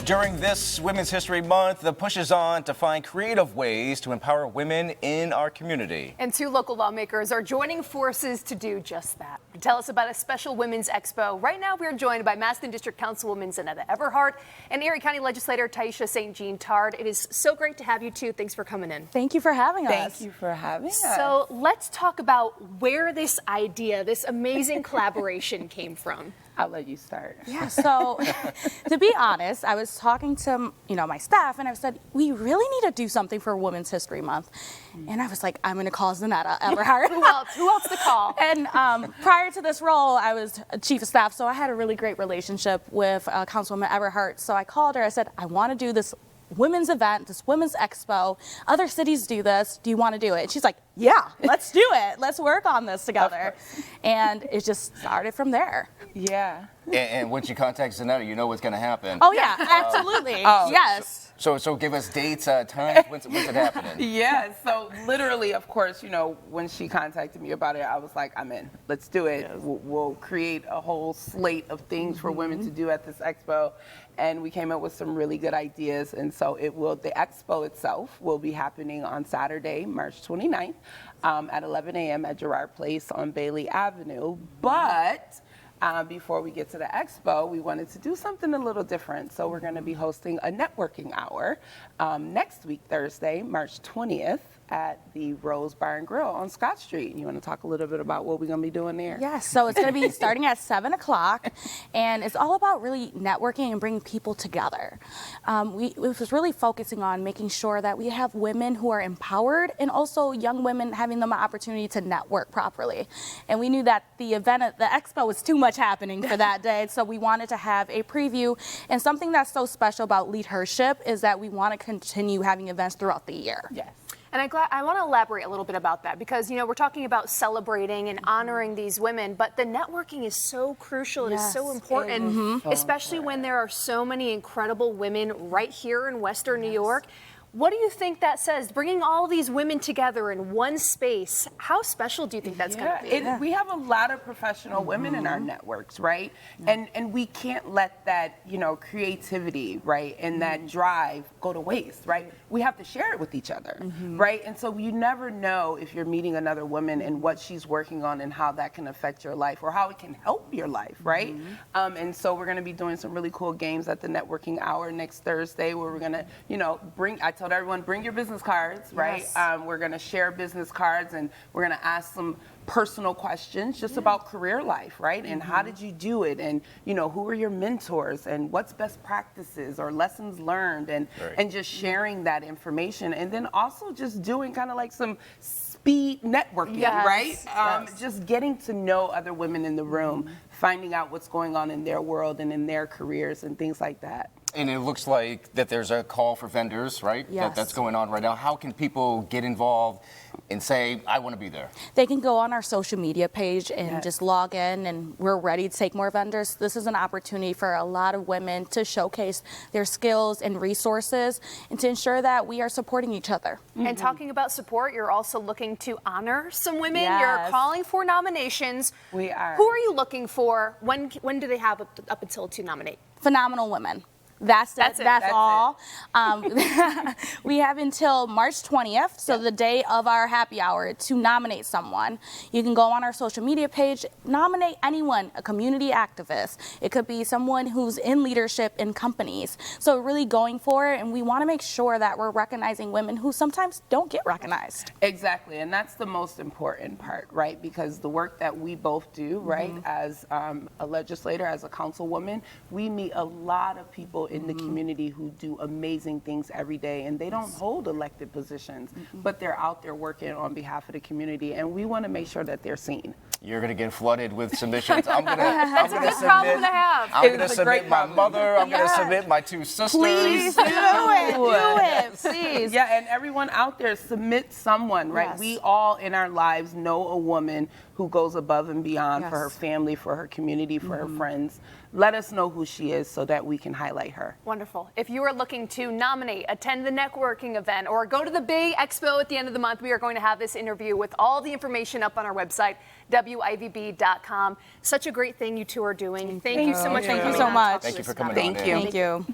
During this Women's History Month, the push is on to find creative ways to empower women in our community. And 2 local lawmakers are joining forces to do just that. To tell us about a special Women's Expo, right now we're joined by Maston District Councilwoman Zanetta Everhart and Erie County Legislator Taisha St. Jean Tard. It is so great to have you two. Thanks for coming in. Thank you for having us. Thank you for having us. So let's talk about where this idea, this amazing collaboration came from. I'll let you start. Yeah, so to be honest, I was talking to my staff and I said, we really need to do something for Women's History Month. And I was like, I'm going to call Zanetta Everhart. Who else to call? And prior to this role, I was chief of staff, so I had a really great relationship with Councilwoman Everhart. So I called her, I said, I want to do this women's event, this women's expo. Other cities do this. Do you want to do it? And she's like, yeah, let's do it. Let's work on this together. And it just started from there. Yeah. And once you contact Zanetta, you know what's going to happen. Oh, yeah, absolutely. Yes. So give us dates, times, when's it happening? Yeah, so literally, of course, when she contacted me about it, I was like, I'm in. Let's do it. Yes. We'll create a whole slate of things for women to do at this expo. And we came up with some really good ideas. And so the expo itself will be happening on Saturday, March 29th at 11 a.m. at Girard Place on Bailey Avenue. But before we get to the expo, we wanted to do something a little different. So we're going to be hosting a networking hour next week, Thursday, March 20th. At the Rose Bar and Grill on Scott Street. You want to talk a little bit about what we're going to be doing there? Yes, so it's going to be starting at 7 o'clock, and it's all about really networking and bringing people together. It was really focusing on making sure that we have women who are empowered and also young women having the opportunity to network properly. And we knew that the event at the expo was too much happening for that day, so we wanted to have a preview. And something that's so special about leadership is that we want to continue having events throughout the year. Yes. And I want to elaborate a little bit about that because, we're talking about celebrating and honoring these women, but the networking is so crucial. It is so important, especially when there are so many incredible women right here in Western New York. What do you think that says? Bringing all these women together in one space, how special do you think that's going to be? We have a lot of professional women in our networks, right? And we can't let that, creativity, right, and that drive go to waste, right? We have to share it with each other, right? And so you never know if you're meeting another woman and what she's working on and how that can affect your life or how it can help your life, right? And so we're going to be doing some really cool games at the networking hour next Thursday where we're going to, I told everyone, bring your business cards, right? Yes. We're going to share business cards and we're going to ask some personal questions just about career life, right? And how did you do it? And, who are your mentors and what's best practices or lessons learned and just sharing that information. And then also just doing kind of like some speed networking, right? Just getting to know other women in the room, finding out what's going on in their world and in their careers and things like that. And it looks like that there's a call for vendors, right? Yes. That's going on right now. How can people get involved and say, I want to be there? They can go on our social media page and just log in, and we're ready to take more vendors. This is an opportunity for a lot of women to showcase their skills and resources and to ensure that we are supporting each other. And talking about support, you're also looking to honor some women. Yes. You're calling for nominations. We are. Who are you looking for? When do they have up until to nominate? Phenomenal women. That's all. We have until March 20th, so the day of our happy hour, to nominate someone. You can go on our social media page, nominate anyone, a community activist. It could be someone who's in leadership in companies. So really going for it, and we want to make sure that we're recognizing women who sometimes don't get recognized. Exactly, and that's the most important part, right? Because the work that we both do, right, as a legislator, as a councilwoman, we meet a lot of people in the community who do amazing things every day, and they don't hold elected positions, but they're out there working on behalf of the community, and we want to make sure that they're seen. You're going to get flooded with submissions. I'm going That's a good problem to have. I'm going to submit my mother. I'm going to submit my 2 sisters. Please do it. Do it, please. Yeah, and everyone out there, submit someone, right? Yes. We all in our lives know a woman who goes above and beyond for her family, for her community, for her friends. Let us know who she is so that we can highlight her. Wonderful. If you are looking to nominate, attend the networking event, or go to the big expo at the end of the month, we are going to have this interview with all the information up on our website, WIVB.com. Such a great thing you two are doing. Thank you so much. Thank you so much. Thank you for coming on. Thank you. Thank you.